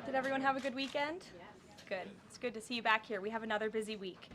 Did everyone have a good weekend? Yes. Good. It's good to see you back here. We have another busy week.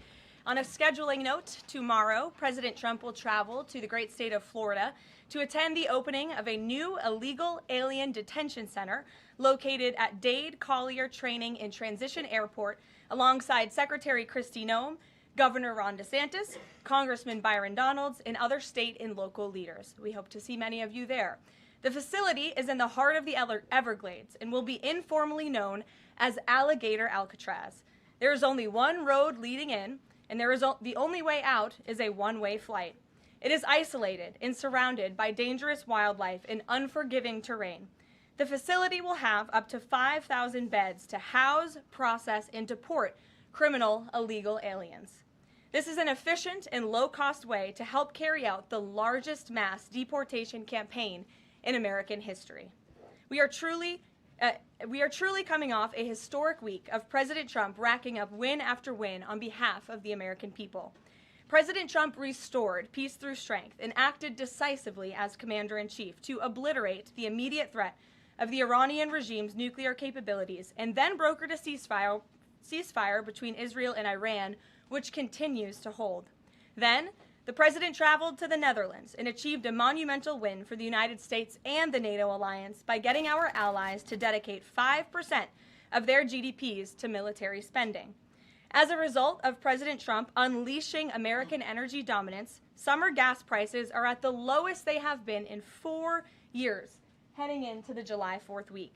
On a scheduling note, tomorrow, President Trump will travel to the great state of Florida to attend the opening of a new illegal alien detention center located at Dade Collier Training and Transition Airport alongside Secretary Kristi Noem, Governor Ron DeSantis, Congressman Byron Donalds, and other state and local leaders. We hope to see many of you there. The facility is in the heart of the Everglades and will be informally known as Alligator Alcatraz. There is only one road leading in, and the only way out is a one-way flight. It is isolated and surrounded by dangerous wildlife and unforgiving terrain. The facility will have up to 5,000 beds to house, process, and deport criminal illegal aliens. This is an efficient and low-cost way to help carry out the largest mass deportation campaign in American history. We are truly coming off a historic week of President Trump racking up win after win on behalf of the American people. President Trump restored peace through strength and acted decisively as commander-in-chief to obliterate the immediate threat of the Iranian regime's nuclear capabilities and then brokered a ceasefire between Israel and Iran, which continues to hold. Then, the president traveled to the Netherlands and achieved a monumental win for the United States and the NATO alliance by getting our allies to dedicate 5% of their GDPs to military spending. As a result of President Trump unleashing American energy dominance, summer gas prices are at the lowest they have been in 4 years, heading into the July 4th week.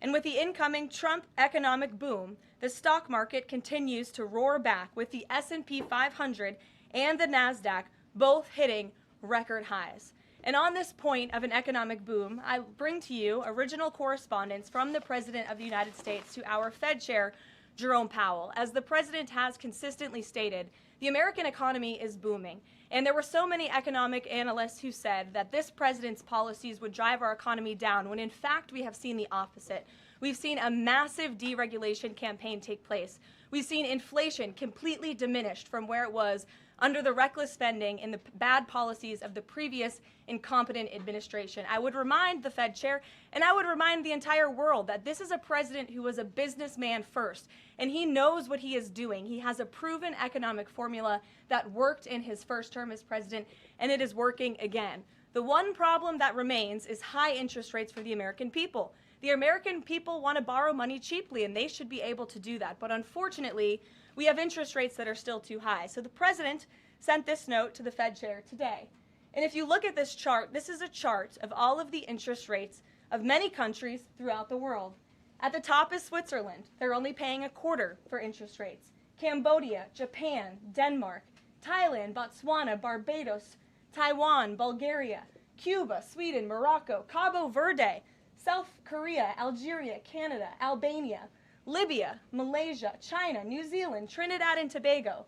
And with the incoming Trump economic boom, the stock market continues to roar back, with the S&P 500 and the NASDAQ both hitting record highs. And on this point of an economic boom, I bring to you original correspondence from the President of the United States to our Fed Chair, Jerome Powell. As the President has consistently stated, the American economy is booming. And there were so many economic analysts who said that this president's policies would drive our economy down, when in fact we have seen the opposite. We've seen a massive deregulation campaign take place. We've seen inflation completely diminished from where it was under the reckless spending and the bad policies of the previous incompetent administration. I would remind the Fed chair, and I would remind the entire world, that this is a president who was a businessman first, and he knows what he is doing. He has a proven economic formula that worked in his first term as president, and it is working again. The one problem that remains is high interest rates for the American people. The American people want to borrow money cheaply, and they should be able to do that. But unfortunately, we have interest rates that are still too high. So the president sent this note to the Fed chair today. And if you look at this chart, this is a chart of all of the interest rates of many countries throughout the world. At the top is Switzerland. They're only paying 1/4 for interest rates. Cambodia, Japan, Denmark, Thailand, Botswana, Barbados, Taiwan, Bulgaria, Cuba, Sweden, Morocco, Cabo Verde, South Korea, Algeria, Canada, Albania, Libya, Malaysia, China, New Zealand, Trinidad and Tobago,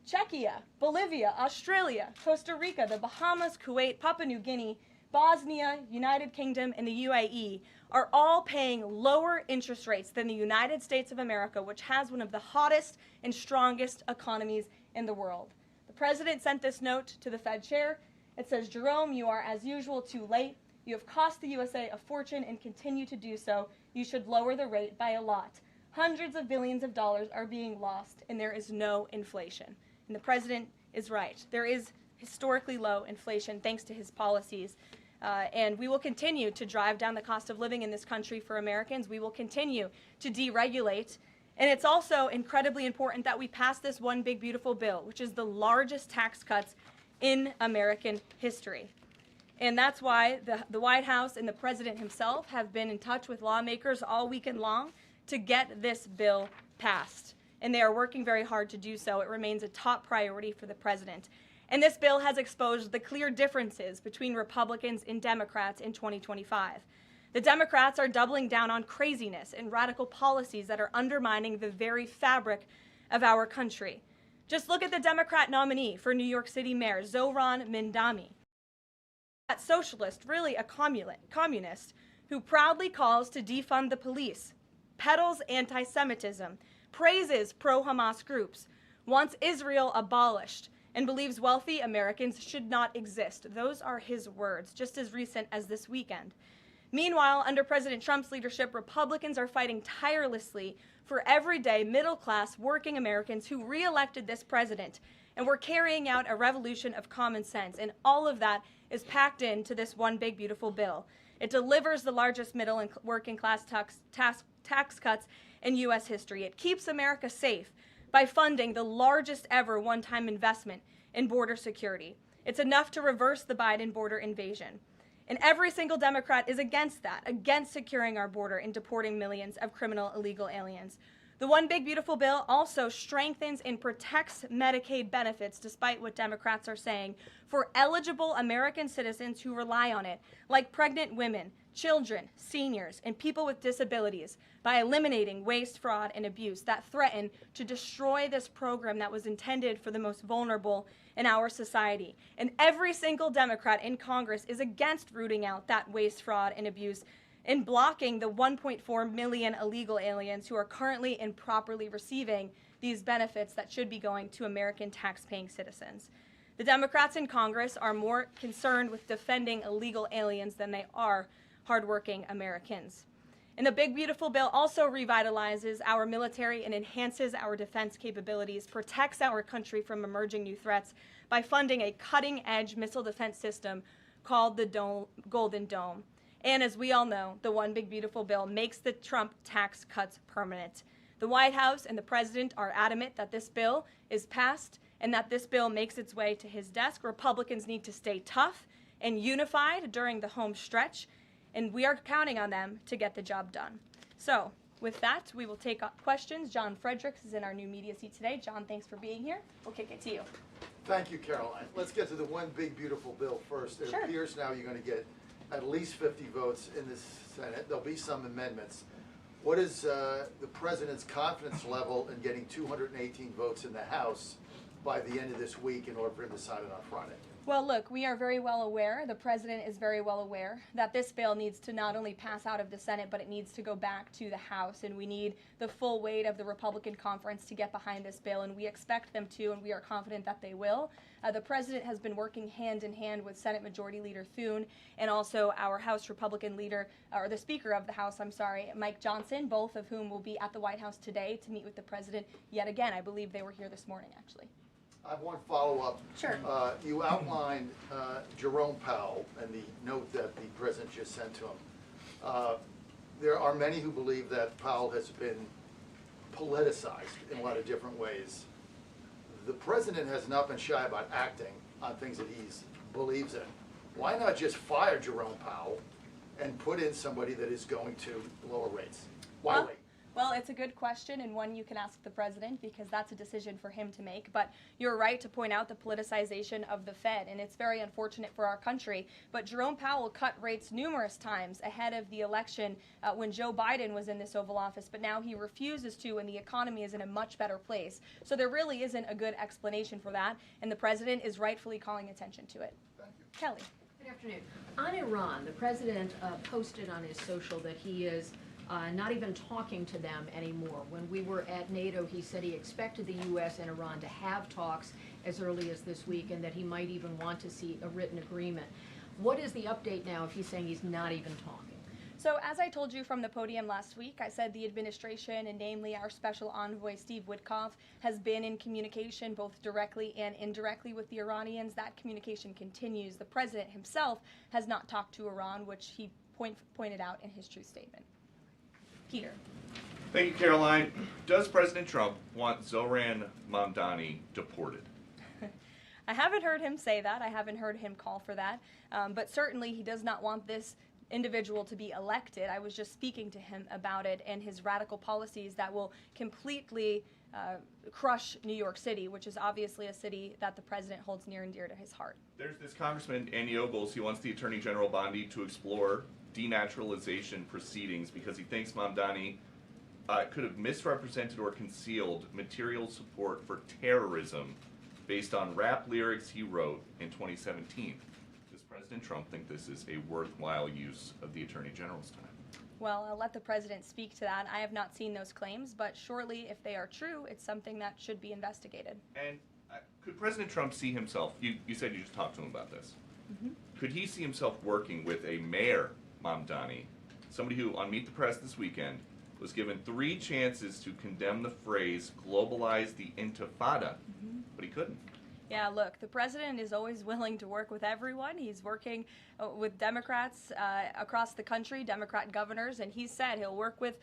Czechia, Bolivia, Australia, Costa Rica, the Bahamas, Kuwait, Papua New Guinea, Bosnia, United Kingdom, and the UAE are all paying lower interest rates than the United States of America, which has one of the hottest and strongest economies in the world. The president sent this note to the Fed chair. It says, "Jerome, you are as usual too late. You have cost the USA a fortune and continue to do so. You should lower the rate by a lot. Hundreds of billions of dollars are being lost, and there is no inflation." And the president is right. There is historically low inflation thanks to his policies. And we will continue to drive down the cost of living in this country for Americans. We will continue to deregulate. And it's also incredibly important that we pass this one big, beautiful bill, which is the largest tax cuts in American history. And that's why the White House and the president himself have been in touch with lawmakers all weekend long to get this bill passed. And they are working very hard to do so. It remains a top priority for the president. And this bill has exposed the clear differences between Republicans and Democrats in 2025. The Democrats are doubling down on craziness and radical policies that are undermining the very fabric of our country. Just look at the Democrat nominee for New York City Mayor, Zohran Mamdani. That socialist, really a communist, who proudly calls to defund the police, peddles anti-Semitism, praises pro-Hamas groups, wants Israel abolished, and believes wealthy Americans should not exist. Those are his words, just as recent as this weekend. Meanwhile, under President Trump's leadership, Republicans are fighting tirelessly for everyday middle-class working Americans who re-elected this president. And we're carrying out a revolution of common sense. And all of that is packed into this one big, beautiful bill. It delivers the largest middle and working class tax cuts in U.S. history. It keeps America safe by funding the largest ever one-time investment in border security. It's enough to reverse the Biden border invasion. And every single Democrat is against that, against securing our border and deporting millions of criminal illegal aliens. The One Big Beautiful Bill also strengthens and protects Medicaid benefits, despite what Democrats are saying, for eligible American citizens who rely on it, like pregnant women, children, seniors, and people with disabilities, by eliminating waste, fraud, and abuse that threaten to destroy this program that was intended for the most vulnerable in our society. And every single Democrat in Congress is against rooting out that waste, fraud, and abuse and blocking the 1.4 million illegal aliens who are currently improperly receiving these benefits that should be going to American tax-paying citizens. The Democrats in Congress are more concerned with defending illegal aliens than they are hardworking Americans. And the Big Beautiful Bill also revitalizes our military and enhances our defense capabilities, protects our country from emerging new threats by funding a cutting-edge missile defense system called the Golden Dome. And as we all know, the One Big Beautiful Bill makes the Trump tax cuts permanent. The White House and the president are adamant that this bill is passed and that this bill makes its way to his desk. Republicans need to stay tough and unified during the home stretch, and we are counting on them to get the job done. So with that, we will take questions. John Fredericks is in our new media seat today. John, thanks for being here. We'll kick it to you. Thank you, Karoline. Let's get to the One Big Beautiful Bill first. It appears now you're going to get at least 50 votes in the Senate. There'll be some amendments. What is the president's confidence level in getting 218 votes in the House by the end of this week in order for him to sign it on Friday? Well, look, we are very well aware, the president is very well aware, that this bill needs to not only pass out of the Senate, but it needs to go back to the House, and we need the full weight of the Republican conference to get behind this bill, and we expect them to, and we are confident that they will. The president has been working hand in hand with Senate Majority Leader Thune and also our House Republican leader, or the Speaker of the House, Mike Johnson, both of whom will be at the White House today to meet with the president yet again. I believe they were here this morning, actually. I have one follow-up. Sure. You outlined Jerome Powell and the note that the president just sent to him. There are many who believe that Powell has been politicized in a lot of different ways. The president has not been shy about acting on things that he believes in. Why not just fire Jerome Powell and put in somebody that is going to lower rates? Why wait? Well, it's a good question, and one you can ask the president, because that's a decision for him to make. But you're right to point out the politicization of the Fed, and it's very unfortunate for our country. But Jerome Powell cut rates numerous times ahead of the election when Joe Biden was in this Oval Office, but now he refuses to, and the economy is in a much better place. So there really isn't a good explanation for that, and the president is rightfully calling attention to it. Thank you. Kelly. Good afternoon. On Iran, the president posted on his social that he is not even talking to them anymore. When we were at NATO, he said he expected the U.S. and Iran to have talks as early as this week, and that he might even want to see a written agreement. What is the update now if he's saying he's not even talking? So as I told you from the podium last week, I said the administration, and namely our special envoy Steve Witkoff, has been in communication both directly and indirectly with the Iranians. That communication continues. The president himself has not talked to Iran, which he pointed out in his truth statement. Peter. Thank you, Caroline. Does President Trump want Zohran Mamdani deported? I haven't heard him say that. I haven't heard him call for that. But certainly he does not want this individual to be elected. I was just speaking to him about it and his radical policies that will completely crush New York City, which is obviously a city that the president holds near and dear to his heart. There's this Congressman, Andy Ogles, he wants the Attorney General Bondi to explore denaturalization proceedings because he thinks Mamdani could have misrepresented or concealed material support for terrorism based on rap lyrics he wrote in 2017. Does President Trump think this is a worthwhile use of the Attorney General's time? Well, I'll let the president speak to that. I have not seen those claims, but surely if they are true, it's something that should be investigated. And could President Trump see himself, you said you just talked to him about this, could he see himself working with a mayor Mamdani, somebody who, on Meet the Press this weekend, was given 3 chances to condemn the phrase globalize the intifada, but he couldn't. Yeah, look, the president is always willing to work with everyone. He's working with Democrats across the country, Democrat governors, and he said he'll work with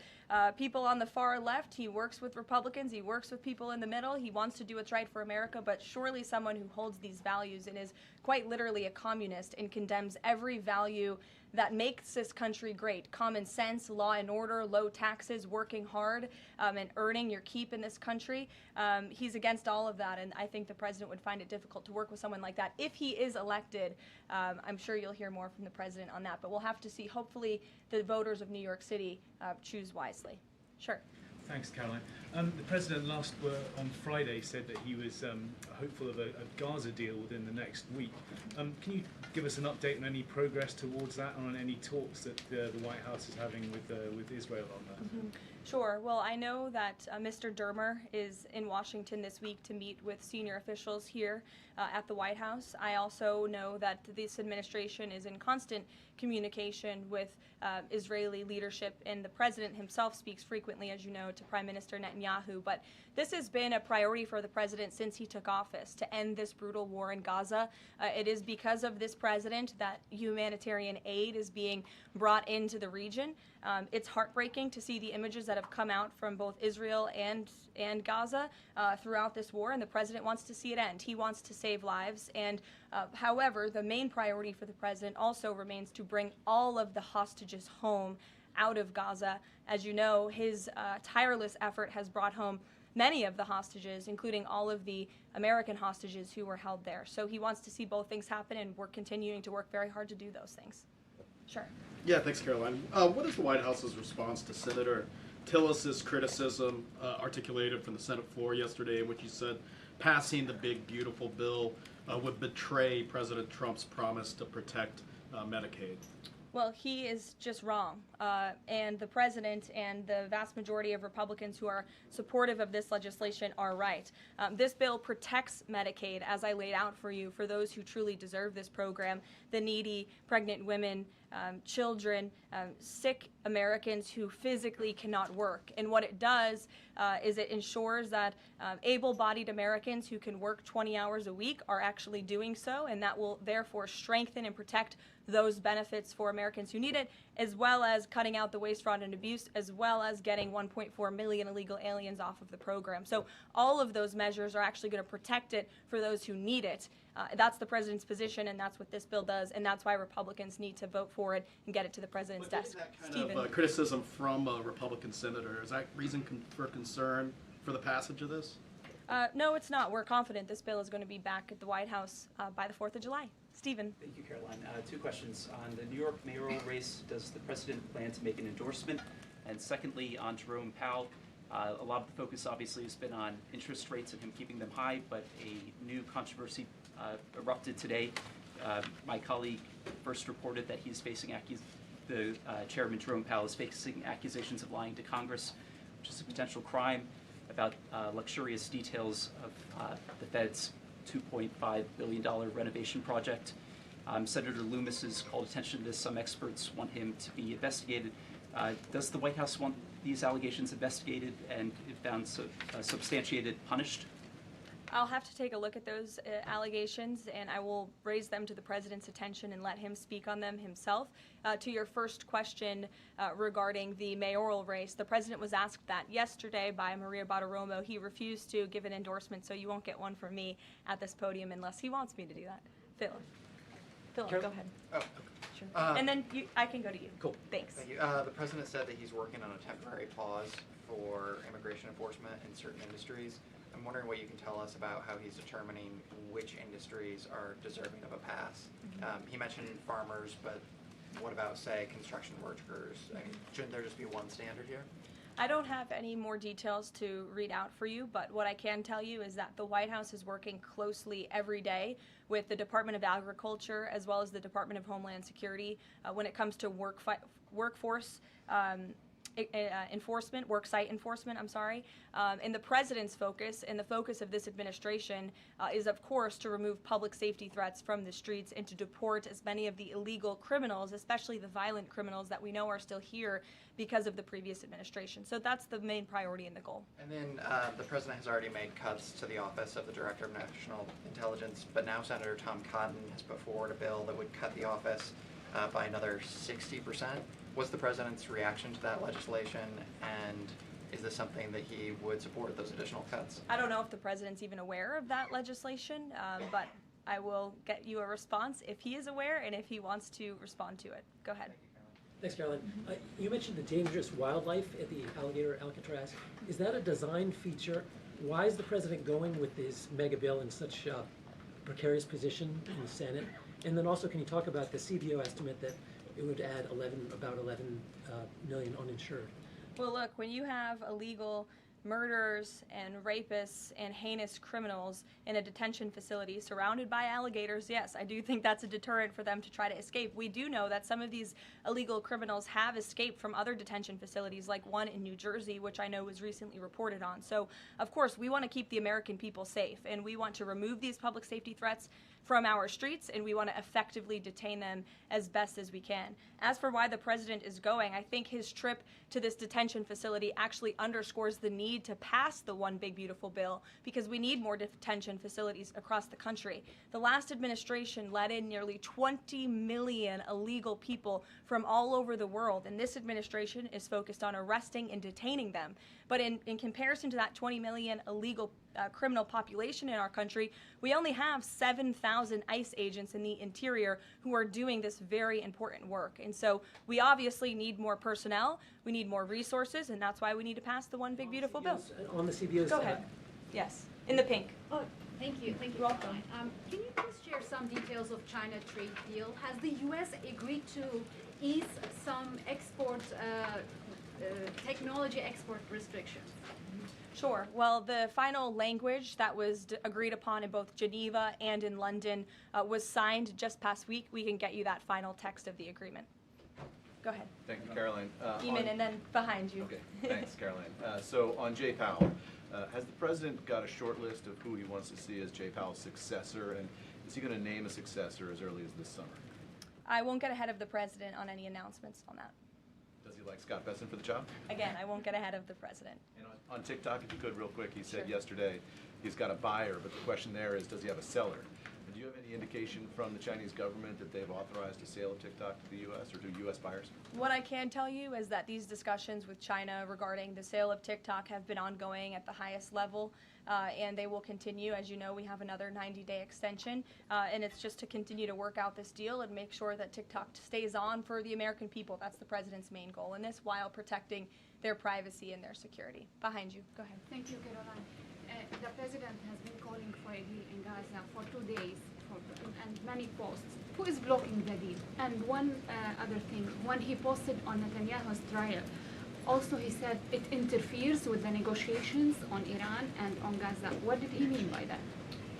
people on the far left. He works with Republicans. He works with people in the middle. He wants to do what's right for America, but surely someone who holds these values and is quite literally a communist and condemns every value that makes this country great. Common sense, law and order, low taxes, working hard, and earning your keep in this country. He's against all of that, and I think the president would find it difficult to work with someone like that. If he is elected, I'm sure you'll hear more from the president on that, but we'll have to see. Hopefully the voters of New York City choose wisely. Sure. Thanks, Caroline. The president on Friday said that he was hopeful of a Gaza deal within the next week. Can you give us an update on any progress towards that, and on any talks that the White House is having with Israel on that? Sure. Well, I know that Mr. Dermer is in Washington this week to meet with senior officials here at the White House. I also know that this administration is in constant communication with Israeli leadership, and the president himself speaks frequently, as you know, to Prime Minister Netanyahu. But this has been a priority for the president since he took office, to end this brutal war in Gaza. It is because of this president that humanitarian aid is being brought into the region. It's heartbreaking to see the images that have come out from both Israel and Gaza throughout this war, and the president wants to see it end. He wants to save lives, and however, the main priority for the president also remains to bring all of the hostages home out of Gaza. As you know, his tireless effort has brought home many of the hostages, including all of the American hostages who were held there. So he wants to see both things happen, and we're continuing to work very hard to do those things. Sure. Yeah, thanks, Caroline. What is the White House's response to Senator Tillis's criticism articulated from the Senate floor yesterday, in which he said passing the big, beautiful bill would betray President Trump's promise to protect Medicaid? Well, he is just wrong. And the president and the vast majority of Republicans who are supportive of this legislation are right. This bill protects Medicaid, as I laid out for you, for those who truly deserve this program, the needy, pregnant women, children, sick Americans who physically cannot work. And what it does is it ensures that able-bodied Americans who can work 20 hours a week are actually doing so, and that will therefore strengthen and protect those benefits for Americans who need it, as well as cutting out the waste, fraud, and abuse, as well as getting 1.4 million illegal aliens off of the program. So all of those measures are actually going to protect it for those who need it. That's the president's position, and that's what this bill does, and that's why Republicans need to vote for it and get it to the president's desk. That kind of criticism from a Republican senator, is that reason for concern for the passage of this? No, it's not. We're confident this bill is going to be back at the White House by the 4th of July. Stephen. Thank you, Caroline. 2 questions. On the New York mayoral race, does the president plan to make an endorsement? And secondly, on Jerome Powell, a lot of the focus obviously has been on interest rates and him keeping them high, but a new controversy erupted today. My colleague first reported that he's facing Chairman Jerome Powell is facing accusations of lying to Congress, which is a potential crime, about luxurious details of the Fed's $2.5 billion renovation project. Senator Loomis has called attention to this. Some experts want him to be investigated. Does the White House want these allegations investigated and, if found substantiated, punished? I'll have to take a look at those allegations, and I will raise them to the president's attention and let him speak on them himself. To your first question regarding the mayoral race, the president was asked that yesterday by Maria Bartiromo. He refused to give an endorsement, so you won't get one from me at this podium unless he wants me to do that. Philip, go ahead. Oh, Sure. And then I can go to you. cool. Thanks. Thank you. The president said that he's working on a temporary pause for immigration enforcement in certain industries. I'm wondering what you can tell us about how he's determining which industries are deserving of a pass. He mentioned farmers, but what about, say, construction workers? I mean, shouldn't there just be one standard here? I don't have any more details to read out for you, but what I can tell you is that the White House is working closely every day with the Department of Agriculture as well as the Department of Homeland Security when it comes to workforce enforcement, worksite enforcement, and the president's focus and the focus of this administration is, of course, to remove public safety threats from the streets and to deport as many of the illegal criminals, especially the violent criminals that we know are still here because of the previous administration. So that's the main priority and the goal. And then the president has already made cuts to the office of the Director of National Intelligence, but now Senator Tom Cotton has put forward a bill that would cut the office by another 60%. What's the president's reaction to that legislation, and is this something that he would support, those additional cuts? I don't know if the president's even aware of that legislation, but I will get you a response if he is aware and if he wants to respond to it. Go ahead. Thanks, Caroline. You mentioned the dangerous wildlife at the alligator Alcatraz. Is that a design feature? Why is the president going with this mega bill in such a precarious position in the Senate? And then also, can you talk about the CBO estimate that it would add about 11 million uninsured? Well, look, when you have illegal murderers and rapists and heinous criminals in a detention facility surrounded by alligators, yes, I do think that's a deterrent for them to try to escape. We do know that some of these illegal criminals have escaped from other detention facilities, like one in New Jersey, which I know was recently reported on. So, of course, we want to keep the American people safe, and we want to remove these public safety threats from our streets, and we want to effectively detain them as best as we can. As for why the president is going, I think his trip to this detention facility actually underscores the need to pass the One Big Beautiful Bill, because we need more detention facilities across the country. The last administration let in nearly 20 million illegal people from all over the world, and this administration is focused on arresting and detaining them. But in comparison to that 20 million illegal criminal population in our country, we only have 7,000 ICE agents in the interior who are doing this very important work. And so we obviously need more personnel, we need more resources, and that's why we need to pass the One Big Beautiful Bill. On the CBOs. Go ahead. Yes, in the pink. Oh, thank you. Thank you. You're welcome. Can you please share some details of China trade deal? Has the U.S. agreed to ease some export, technology export restrictions? Sure. Well, the final language that was agreed upon in both Geneva and in London was signed just past week. We can get you that final text of the agreement. Go ahead. Thank you, Caroline. Eamon, and then behind you. Okay, thanks, Caroline. So on Jay Powell, has the president got a short list of who he wants to see as Jay Powell's successor, and is he going to name a successor as early as this summer? I won't get ahead of the president on any announcements on that. Does he like Scott Besson for the job? Again, I won't get ahead of the president. And on TikTok, if you could, real quick, he said Sure. yesterday he's got a buyer, but the question there is, does he have a seller? And do you have any indication from the Chinese government that they've authorized a sale of TikTok to the U.S. or to U.S. buyers? What I can tell you is that these discussions with China regarding the sale of TikTok have been ongoing at the highest level, and they will continue. As you know, we have another 90-day extension, and it's just to continue to work out this deal and make sure that TikTok stays on for the American people. That's the president's main goal in this, while protecting their privacy and their security. Behind you. Go ahead. Thank you, Caroline. The president has been calling for a deal in Gaza for 2 days, and many posts. Who is blocking the deal? And one other thing, when he posted on Netanyahu's trial, also he said it interferes with the negotiations on Iran and on Gaza. What did he mean by that?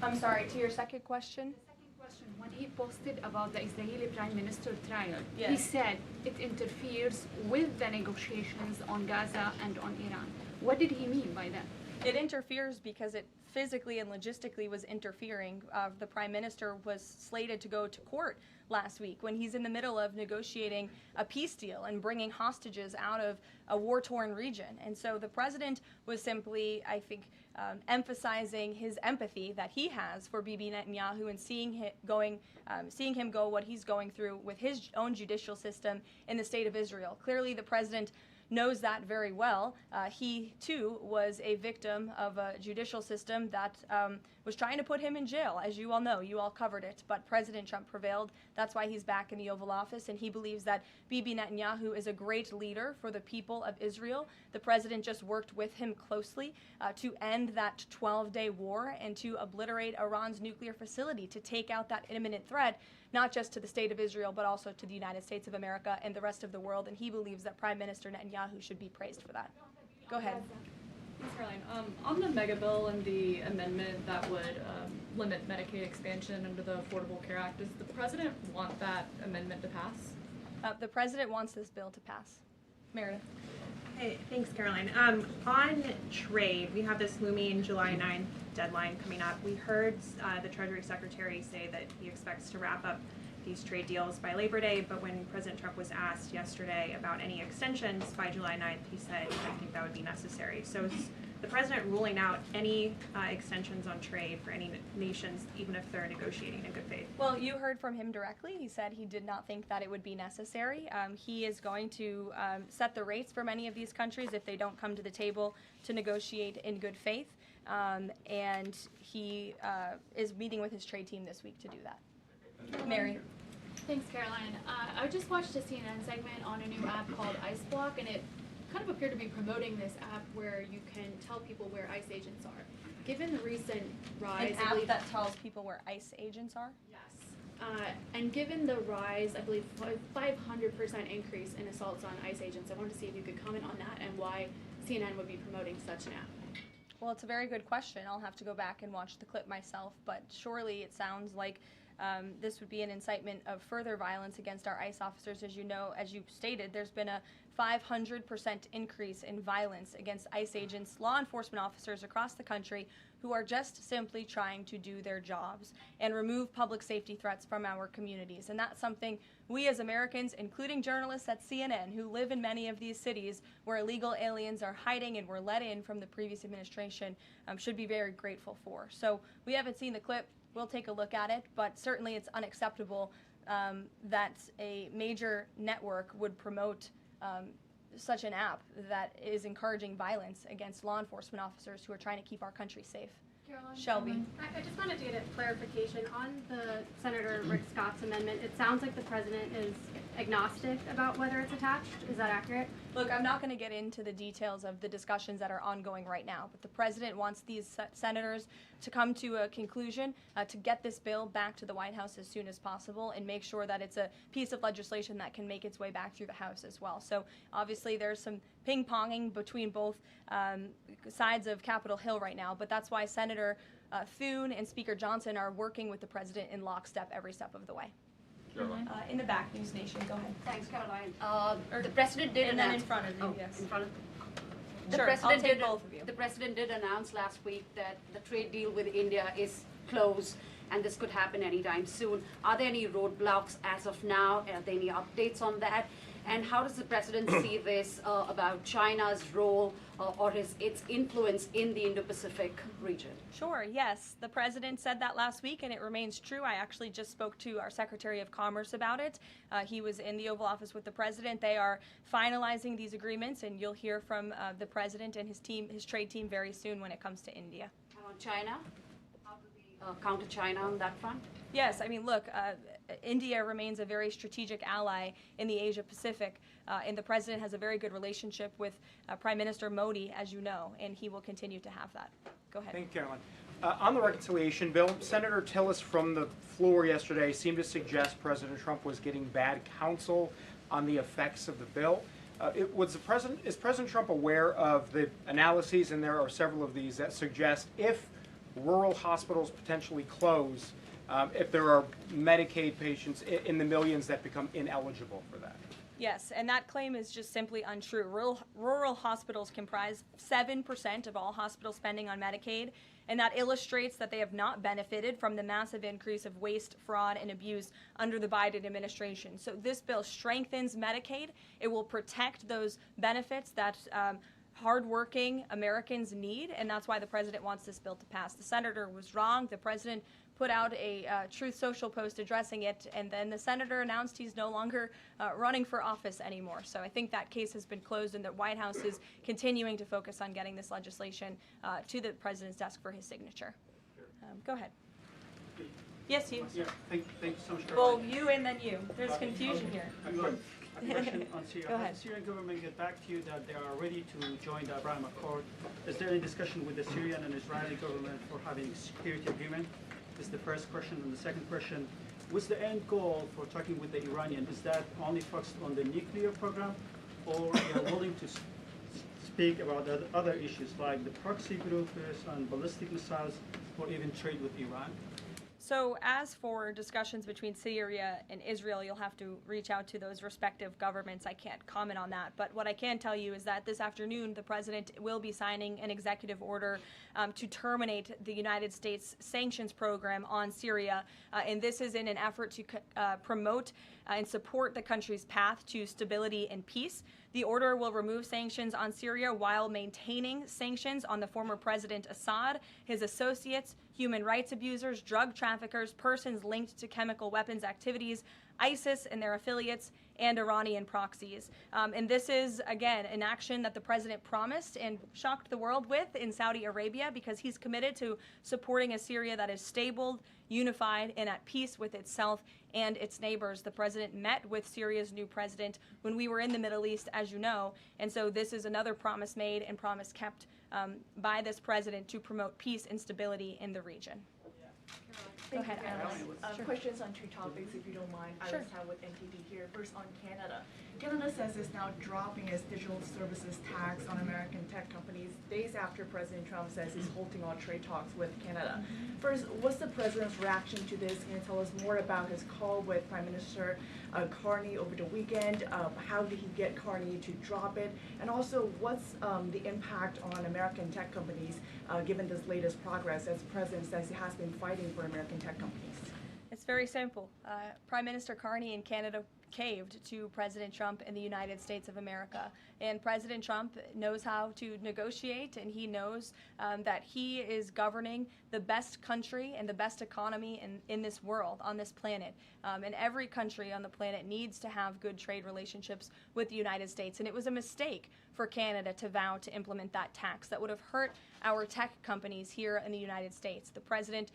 I'm sorry, to your second question? The second question, when he posted about the Israeli Prime Minister trial, he Yes. said it interferes with the negotiations on Gaza and on Iran. What did he mean by that? It interferes because it physically and logistically was interfering. The prime minister was slated to go to court last week when he's in the middle of negotiating a peace deal and bringing hostages out of a war-torn region. And so the president was simply, I think, emphasizing his empathy that he has for Bibi Netanyahu and seeing him go what he's going through with his own judicial system in the state of Israel. Clearly, the president knows that very well. He, too, was a victim of a judicial system that was trying to put him in jail, as you all know. You all covered it. But President Trump prevailed. That's why he's back in the Oval Office, and he believes that Bibi Netanyahu is a great leader for the people of Israel. The president just worked with him closely to end that 12-day war and to obliterate Iran's nuclear facility, to take out that imminent threat, not just to the state of Israel, but also to the United States of America and the rest of the world. And he believes that Prime Minister Netanyahu should be praised for that. Go ahead. Thanks, Caroline. On the mega bill and the amendment that would limit Medicaid expansion under the Affordable Care Act, does the president want that amendment to pass? The president wants this bill to pass. Meredith. Hey, thanks, Caroline. On trade, we have this looming July 9th deadline coming up. We heard the Treasury Secretary say that he expects to wrap up these trade deals by Labor Day, but when President Trump was asked yesterday about any extensions by July 9th, he said, I think that would be necessary. So is the president ruling out any extensions on trade for any nations, even if they're negotiating in good faith? Well, you heard from him directly. He said he did not think that it would be necessary. He is going to set the rates for many of these countries if they don't come to the table to negotiate in good faith. And he is meeting with his trade team this week to do that. Mary. Thanks, Caroline. I just watched a CNN segment on a new app called Ice Block, and it kind of appeared to be promoting this app where you can tell people where ICE agents are. Given the recent rise, An app that tells people where ICE agents are? Yes. And given the rise, I believe 500% increase in assaults on ICE agents, I wanted to see if you could comment on that and why CNN would be promoting such an app. Well, it's a very good question. I'll have to go back and watch the clip myself, but surely it sounds like this would be an incitement of further violence against our ICE officers. As you know, as you stated, there's been a 500% increase in violence against ICE agents, law enforcement officers across the country who are just simply trying to do their jobs and remove public safety threats from our communities. And that's something we as Americans, including journalists at CNN who live in many of these cities where illegal aliens are hiding and were let in from the previous administration, should be very grateful for. So we haven't seen the clip. We'll take a look at it, but certainly it's unacceptable that a major network would promote such an app that is encouraging violence against law enforcement officers who are trying to keep our country safe. Caroline, Shelby. I just wanted to get a clarification on the Senator Rick Scott's amendment. It sounds like the president is agnostic about whether it's attached. Is that accurate? Look, I'm not going to get into the details of the discussions that are ongoing right now, but the president wants these senators to come to a conclusion, to get this bill back to the White House as soon as possible and make sure that it's a piece of legislation that can make its way back through the House as well. So obviously there's some ping-ponging between both sides of Capitol Hill right now, but that's why Senator Thune and Speaker Johnson are working with the president in lockstep every step of the way. In the back, News Nation, go ahead. Thanks, Caroline. The president did and announce. then in front of you, yes. In front of. Sure, I'll take both of you. The president did announce last week that the trade deal with India is closed, and this could happen anytime soon. Are there any roadblocks as of now? Are there any updates on that? And how does the president see this about China's role or its influence in the Indo-Pacific region? Sure, yes. The president said that last week, and it remains true. I actually just spoke to our Secretary of Commerce about it. He was in the Oval Office with the president. They are finalizing these agreements, and you'll hear from the president and his team, his trade team, very soon when it comes to India. And on China? How do we counter China on that front? Yes, I mean, look, India remains a very strategic ally in the Asia Pacific, and the president has a very good relationship with Prime Minister Modi, as you know, and he will continue to have that. Go ahead. Thank you, Caroline. On the reconciliation bill, Senator Tillis from the floor yesterday seemed to suggest President Trump was getting bad counsel on the effects of the bill. Is President Trump aware of the analyses, and there are several of these, that suggest if rural hospitals potentially close, if there are Medicaid patients in the millions that become ineligible for that? Yes, and that claim is just simply untrue. Rural hospitals comprise 7% of all hospital spending on Medicaid, and that illustrates that they have not benefited from the massive increase of waste, fraud, and abuse under the Biden administration. So this bill strengthens Medicaid. It will protect those benefits that hardworking Americans need, and that's why the president wants this bill to pass. The senator was wrong. The president put out a Truth Social post addressing it, and then the senator announced he's no longer running for office anymore. So I think that case has been closed, and the White House is continuing to focus on getting this legislation to the president's desk for his signature. Go ahead. Yes, you. Yeah, thank you so much. Well, you and then you. There's confusion here. A question on Syria. Go ahead. Has the Syrian government get back to you that they are ready to join the Abraham Accord? Is there any discussion with the Syrian and Israeli government for having a security agreement? This is the first question. And the second question, what's the end goal for talking with the Iranian? Is that only focused on the nuclear program, or they are willing to speak about other issues like the proxy groups and ballistic missiles, or even trade with Iran? So as for discussions between Syria and Israel, you'll have to reach out to those respective governments. I can't comment on that. But what I can tell you is that this afternoon, the president will be signing an executive order to terminate the United States sanctions program on Syria. And this is in an effort to promote and support the country's path to stability and peace. The order will remove sanctions on Syria while maintaining sanctions on the former President Assad, his associates, human rights abusers, drug traffickers, persons linked to chemical weapons activities, ISIS and their affiliates, and Iranian proxies. And this is, again, an action that the president promised and shocked the world with in Saudi Arabia, because he's committed to supporting a Syria that is stable, unified, and at peace with itself and its neighbors. The president met with Syria's new president when we were in the Middle East, as you know, and so this is another promise made and promise kept by this president to promote peace and stability in the region. Go ahead, Alice. Sure. Questions on two topics, if you don't mind. Sure. Alice Howe with NTD here. First, on Canada. Canada says it's now dropping its digital services tax on American tech companies days after President Trump says he's halting all trade talks with Canada. First, what's the president's reaction to this? Can you tell us more about his call with Prime Minister Carney over the weekend? How did he get Carney to drop it? And also, what's the impact on American tech companies given this latest progress, as the president says he has been fighting for American tech companies? It's very simple. Prime Minister Carney in Canada caved to President Trump in the United States of America. And President Trump knows how to negotiate, and he knows that he is governing the best country and the best economy in this world, on this planet. And every country on the planet needs to have good trade relationships with the United States. And it was a mistake for Canada to vow to implement that tax that would have hurt our tech companies here in the United States. The president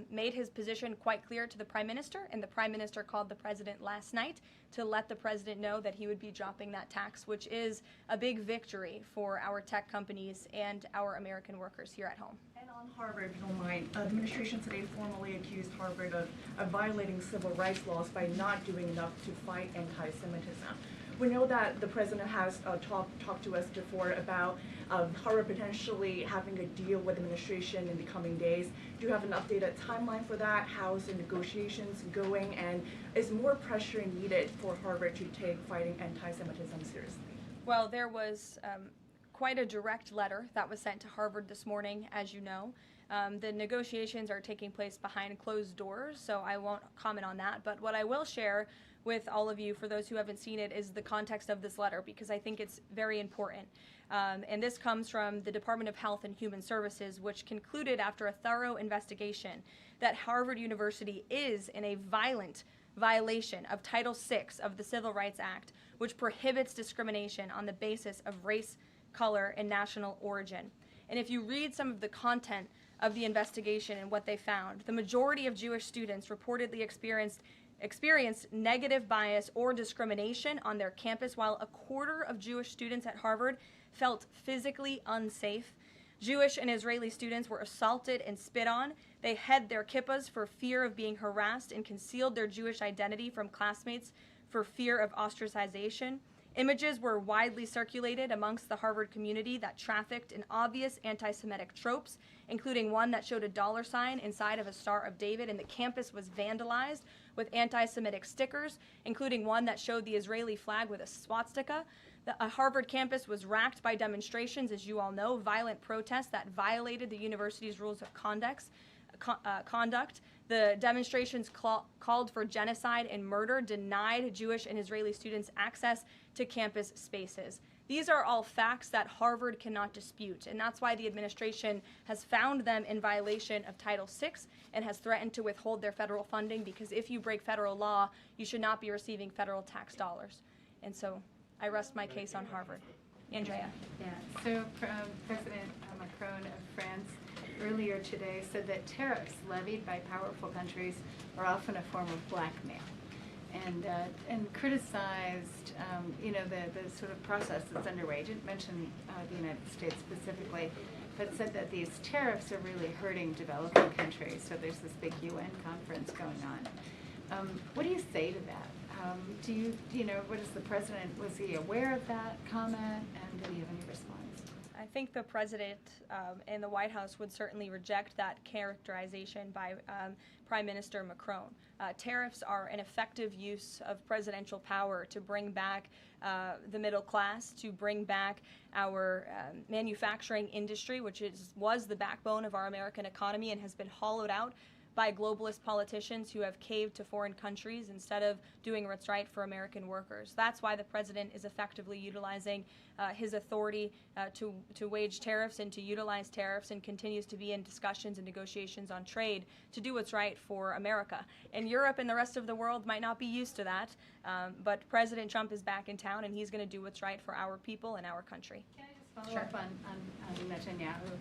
made his position quite clear to the Prime Minister, and the Prime Minister called the president last night to let the president know that he would be dropping that tax, which is a big victory for our tech companies and our American workers here at home. And on Harvard, if you don't mind, the administration today formally accused Harvard of violating civil rights laws by not doing enough to fight anti-Semitism. We know that the president has talked to us before about Harvard potentially having a deal with the administration in the coming days. Do you have an updated timeline for that? How's the negotiations going? And is more pressure needed for Harvard to take fighting anti-Semitism seriously? Well, there was quite a direct letter that was sent to Harvard this morning, as you know. The negotiations are taking place behind closed doors, so I won't comment on that. But what I will share with all of you, for those who haven't seen it, is the context of this letter, because I think it's very important. And this comes from the Department of Health and Human Services, which concluded after a thorough investigation that Harvard University is in a violent violation of Title VI of the Civil Rights Act, which prohibits discrimination on the basis of race, color, and national origin. And if you read some of the content of the investigation and what they found, the majority of Jewish students reportedly experienced negative bias or discrimination on their campus, while a quarter of Jewish students at Harvard felt physically unsafe. Jewish and Israeli students were assaulted and spit on. They hid their kippahs for fear of being harassed and concealed their Jewish identity from classmates for fear of ostracization. Images were widely circulated amongst the Harvard community that trafficked in obvious anti-Semitic tropes, including one that showed a dollar sign inside of a Star of David, and the campus was vandalized with anti-Semitic stickers, including one that showed the Israeli flag with a swastika. The Harvard campus was racked by demonstrations, as you all know, violent protests that violated the university's rules of conduct. The demonstrations called for genocide and murder, denied Jewish and Israeli students access to campus spaces. These are all facts that Harvard cannot dispute, and that's why the administration has found them in violation of Title VI and has threatened to withhold their federal funding, because if you break federal law, you should not be receiving federal tax dollars. And so I rest my case on Harvard. Andrea. Yeah, so President Macron of France earlier today said that tariffs levied by powerful countries are often a form of blackmail, and criticized the sort of process that's underway. He didn't mention the United States specifically, but said that these tariffs are really hurting developing countries. So there's this big UN conference going on. What do you say to that? What is the president, was he aware of that comment, and did he have any response? I think the president and the White House would certainly reject that characterization by Prime Minister Macron. Tariffs are an effective use of presidential power to bring back the middle class, to bring back our manufacturing industry, which was the backbone of our American economy and has been hollowed out by globalist politicians who have caved to foreign countries instead of doing what's right for American workers. That's why the president is effectively utilizing his authority to wage tariffs and to utilize tariffs, and continues to be in discussions and negotiations on trade to do what's right for America. And Europe and the rest of the world might not be used to that, but President Trump is back in town, and he's going to do what's right for our people and our country. Can I just follow up on Netanyahu?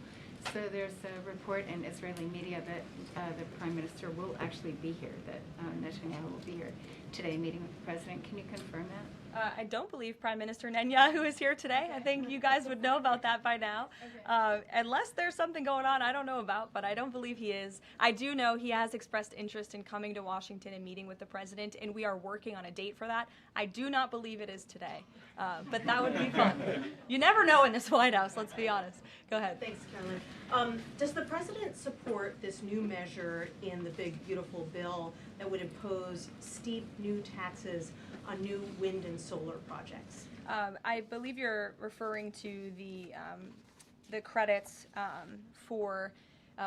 So there's a report in Israeli media that the Prime Minister will actually be here, that Netanyahu will be here today meeting with the President. Can you confirm that? I don't believe Prime Minister Netanyahu is here today. I think you guys would know about that by now. Unless there's something going on I don't know about, but I don't believe he is. I do know he has expressed interest in coming to Washington and meeting with the president, and we are working on a date for that. I do not believe it is today, but that would be fun. You never know in this White House, let's be honest. Go ahead. Thanks, Caroline. Does the president support this new measure in the big, beautiful bill that would impose steep new taxes on new wind and solar projects? I believe you're referring to the credits for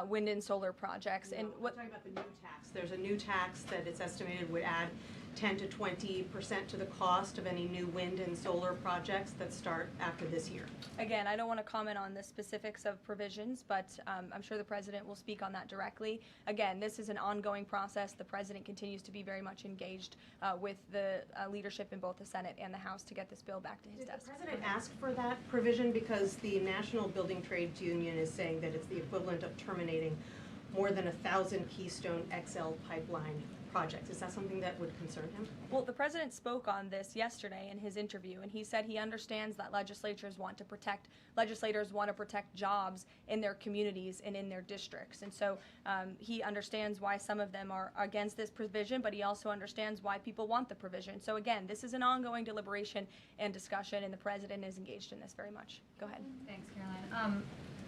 wind and solar projects. No, and what? I'm talking about the new tax. There's a new tax that it's estimated would add 10 to 20% to the cost of any new wind and solar projects that start after this year. Again, I don't want to comment on the specifics of provisions, but I'm sure the president will speak on that directly. Again, this is an ongoing process. The president continues to be very much engaged with the leadership in both the Senate and the House to get this bill back to his desk. Did the president ask for that provision? Because the National Building Trades Union is saying that it's the equivalent of terminating more than 1,000 Keystone XL pipeline projects. Is that something that would concern him? Well, the president spoke on this yesterday in his interview, and he said he understands that legislators want to protect jobs in their communities and in their districts. And so he understands why some of them are against this provision, but he also understands why people want the provision. So again, this is an ongoing deliberation and discussion, and the president is engaged in this very much. Go ahead. Thanks, Caroline.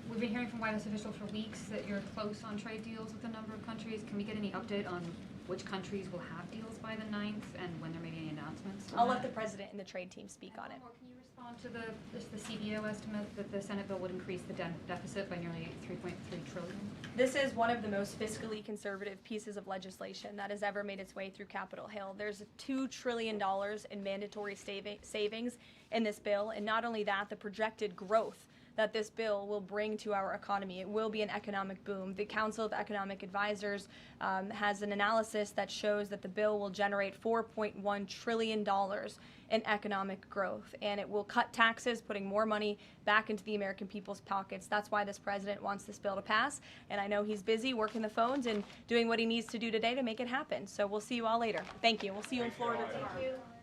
We've been hearing from White House officials for weeks that you're close on trade deals with a number of countries. Can we get any update on which countries will have deals by the 9th and when there may be any announcements? I'll let the president and the trade team speak on it. Can you respond to the CBO estimate that the Senate bill would increase the deficit by nearly $3.3 trillion? This is one of the most fiscally conservative pieces of legislation that has ever made its way through Capitol Hill. There's $2 trillion in mandatory savings in this bill, and not only that, the projected growth that this bill will bring to our economy. It will be an economic boom. The Council of Economic Advisors has an analysis that shows that the bill will generate $4.1 trillion in economic growth, and it will cut taxes, putting more money back into the American people's pockets. That's why this president wants this bill to pass, and I know he's busy working the phones and doing what he needs to do today to make it happen. So we'll see you all later. Thank you. We'll see you in Florida tomorrow. Thank you.